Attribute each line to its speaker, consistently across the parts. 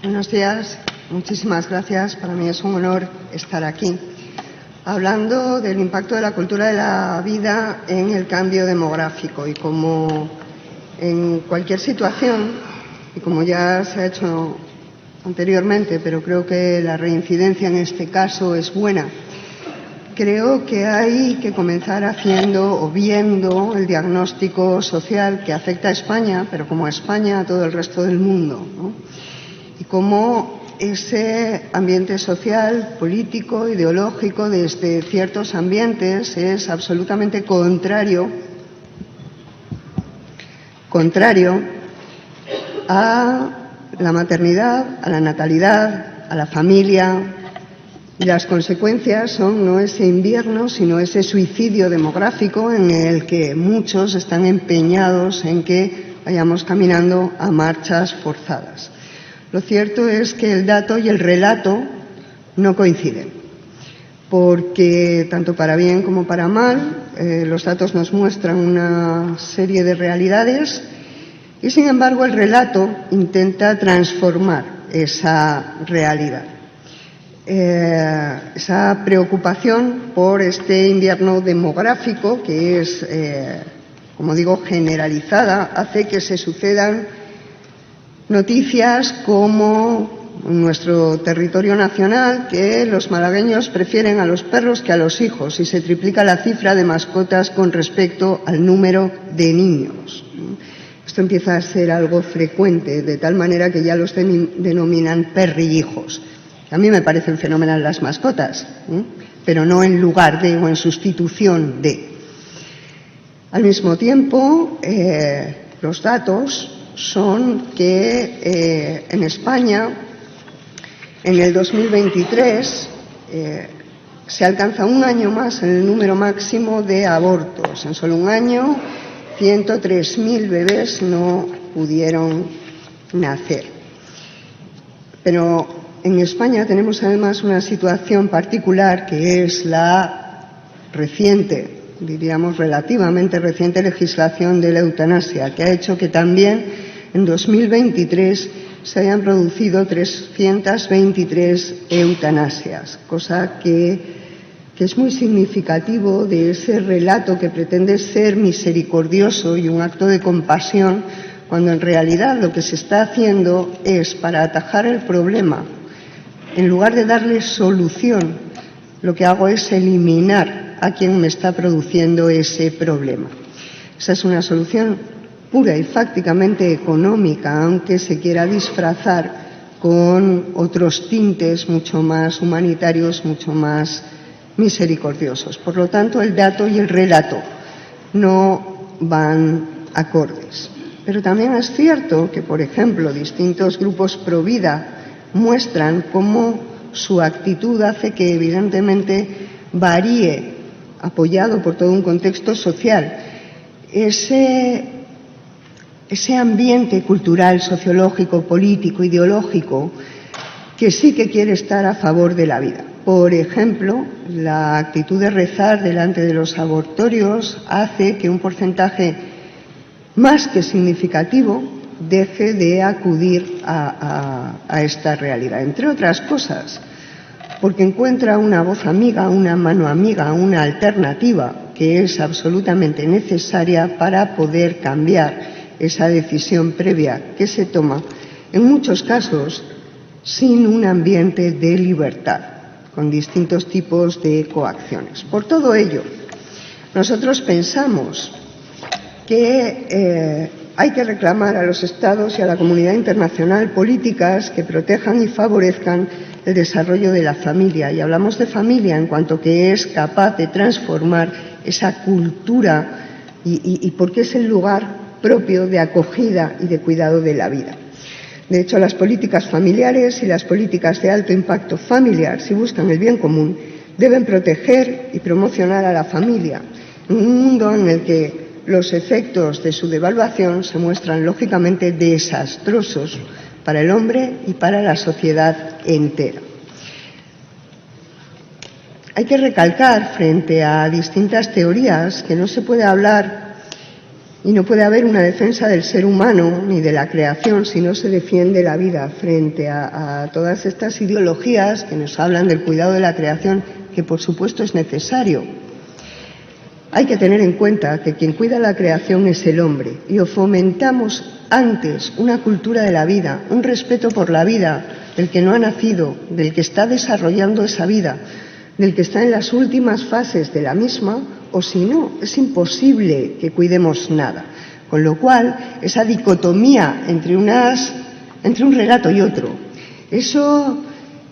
Speaker 1: Buenos días, muchísimas gracias. Para mí es un honor estar aquí hablando del impacto de la cultura de la vida en el cambio demográfico. Y como en cualquier situación, y como ya se ha hecho anteriormente, pero creo que la reincidencia en este caso es buena, creo que hay que comenzar haciendo o viendo el diagnóstico social que afecta a España, pero como a España, a todo el resto del mundo, ¿no? Y cómo ese ambiente social, político, ideológico, desde ciertos ambientes es absolutamente contrario a la maternidad, a la natalidad, a la familia. Y las consecuencias son no ese invierno, sino ese suicidio demográfico en el que muchos están empeñados en que vayamos caminando a marchas forzadas. Lo cierto es que el dato y el relato no coinciden, porque tanto para bien como para mal, los datos nos muestran una serie de realidades y, sin embargo, el relato intenta transformar esa realidad. Esa preocupación por este invierno demográfico, que es, como digo, generalizada, hace que se sucedan noticias como en nuestro territorio nacional que los malagueños prefieren a los perros que a los hijos y se triplica la cifra de mascotas con respecto al número de niños. Esto empieza a ser algo frecuente, de tal manera que ya los denominan perrijos. A mí me parecen fenomenales las mascotas, pero no en lugar de o en sustitución de. Al mismo tiempo, los datos son que en España, en el 2023, se alcanza un año más en el número máximo de abortos. En solo un año, 103.000 bebés no pudieron nacer. Pero en España tenemos además una situación particular, que es la reciente, diríamos relativamente reciente, legislación de la eutanasia, que ha hecho que también en 2023 se hayan producido 323 eutanasias, cosa que es muy significativo de ese relato que pretende ser misericordioso y un acto de compasión, cuando en realidad lo que se está haciendo es, para atajar el problema, en lugar de darle solución, lo que hago es eliminar a quien me está produciendo ese problema. Esa es una solución pura y fácticamente económica, aunque se quiera disfrazar con otros tintes mucho más humanitarios, mucho más misericordiosos. Por lo tanto, el dato y el relato no van acordes. Pero también es cierto que, por ejemplo, distintos grupos pro vida muestran cómo su actitud hace que, evidentemente, varíe, apoyado por todo un contexto social, ese ambiente cultural, sociológico, político, ideológico, que sí que quiere estar a favor de la vida. Por ejemplo, la actitud de rezar delante de los abortorios hace que un porcentaje más que significativo deje de acudir a esta realidad, entre otras cosas, porque encuentra una voz amiga, una mano amiga, una alternativa que es absolutamente necesaria para poder cambiar esa decisión previa que se toma, en muchos casos, sin un ambiente de libertad, con distintos tipos de coacciones. Por todo ello, nosotros pensamos que hay que reclamar a los Estados y a la comunidad internacional políticas que protejan y favorezcan el desarrollo de la familia. Y hablamos de familia en cuanto que es capaz de transformar esa cultura y porque es el lugar propio de acogida y de cuidado de la vida. De hecho, las políticas familiares y las políticas de alto impacto familiar, si buscan el bien común, deben proteger y promocionar a la familia en un mundo en el que los efectos de su devaluación se muestran lógicamente desastrosos para el hombre y para la sociedad entera. Hay que recalcar, frente a distintas teorías, que no se puede hablar Y no puede haber una defensa del ser humano ni de la creación si no se defiende la vida frente a todas estas ideologías que nos hablan del cuidado de la creación, que por supuesto es necesario. Hay que tener en cuenta que quien cuida la creación es el hombre, y o fomentamos antes una cultura de la vida, un respeto por la vida del que no ha nacido, del que está desarrollando esa vida, del que está en las últimas fases de la misma, o si no, es imposible que cuidemos nada. Con lo cual, esa dicotomía entre un relato y otro, eso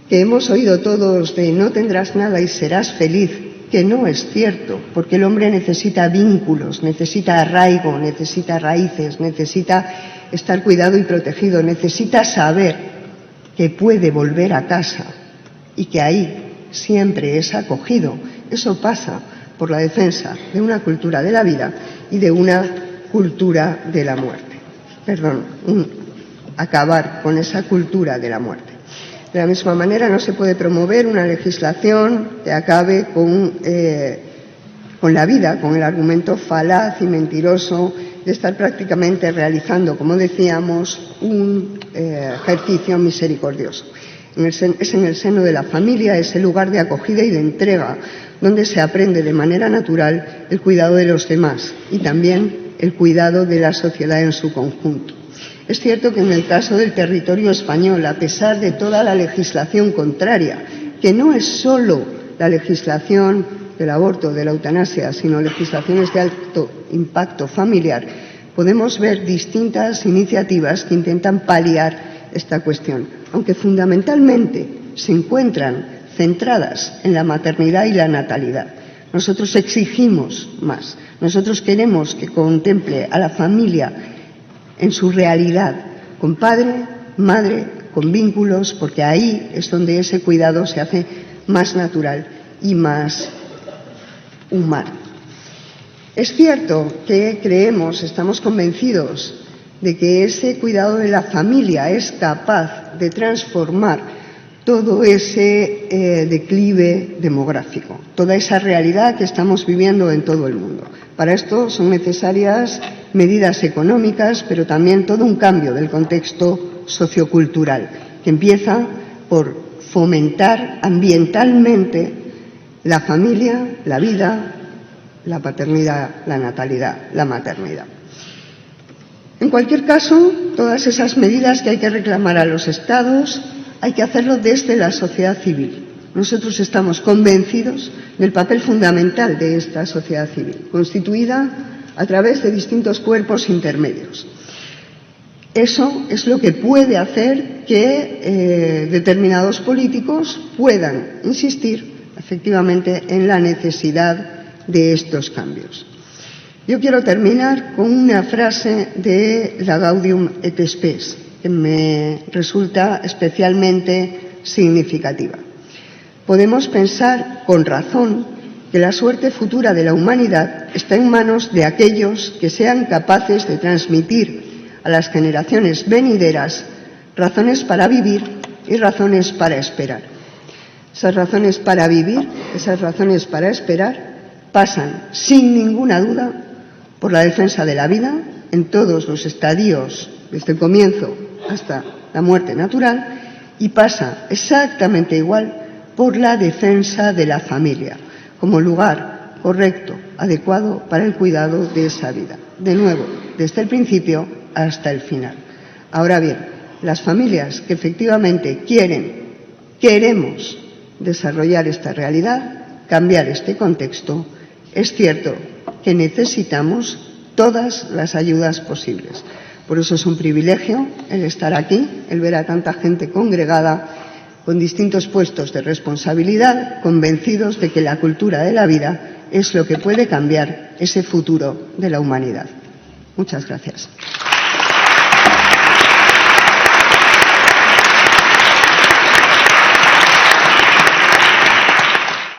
Speaker 1: que hemos oído todos de no tendrás nada y serás feliz, que no es cierto, porque el hombre necesita vínculos, necesita arraigo, necesita raíces, necesita estar cuidado y protegido, necesita saber que puede volver a casa y que ahí siempre es acogido. Eso pasa por la defensa de una cultura de la vida y de una cultura de la muerte. Acabar con esa cultura de la muerte. De la misma manera, no se puede promover una legislación que acabe con la vida, con el argumento falaz y mentiroso de estar prácticamente realizando, como decíamos, un ejercicio misericordioso. Es en el seno de la familia, es el lugar de acogida y de entrega, donde se aprende de manera natural el cuidado de los demás y también el cuidado de la sociedad en su conjunto. Es cierto que en el caso del territorio español, a pesar de toda la legislación contraria, que no es solo la legislación del aborto, de la eutanasia, sino legislaciones de alto impacto familiar, podemos ver distintas iniciativas que intentan paliar esta cuestión, aunque fundamentalmente se encuentran centradas en la maternidad y la natalidad. Nosotros exigimos más. Nosotros queremos que contemple a la familia en su realidad, con padre, madre, con vínculos, porque ahí es donde ese cuidado se hace más natural y más humano. Es cierto que estamos convencidos de que ese cuidado de la familia es capaz de transformar todo ese declive demográfico, toda esa realidad que estamos viviendo en todo el mundo. Para esto son necesarias medidas económicas, pero también todo un cambio del contexto sociocultural, que empieza por fomentar ambientalmente la familia, la vida, la paternidad, la natalidad, la maternidad. En cualquier caso, todas esas medidas que hay que reclamar a los Estados, hay que hacerlo desde la sociedad civil. Nosotros estamos convencidos del papel fundamental de esta sociedad civil, constituida a través de distintos cuerpos intermedios. Eso es lo que puede hacer que determinados políticos puedan insistir efectivamente en la necesidad de estos cambios. Yo quiero terminar con una frase de la Gaudium et Spes, que me resulta especialmente significativa. Podemos pensar con razón que la suerte futura de la humanidad está en manos de aquellos que sean capaces de transmitir a las generaciones venideras razones para vivir y razones para esperar. Esas razones para vivir, esas razones para esperar, pasan sin ninguna duda por la defensa de la vida en todos los estadios, desde el comienzo hasta la muerte natural, y pasa exactamente igual por la defensa de la familia como lugar correcto, adecuado para el cuidado de esa vida. De nuevo, desde el principio hasta el final. Ahora bien, las familias que efectivamente queremos desarrollar esta realidad, cambiar este contexto, es cierto que necesitamos todas las ayudas posibles. Por eso es un privilegio el estar aquí, el ver a tanta gente congregada con distintos puestos de responsabilidad, convencidos de que la cultura de la vida es lo que puede cambiar ese futuro de la humanidad. Muchas gracias.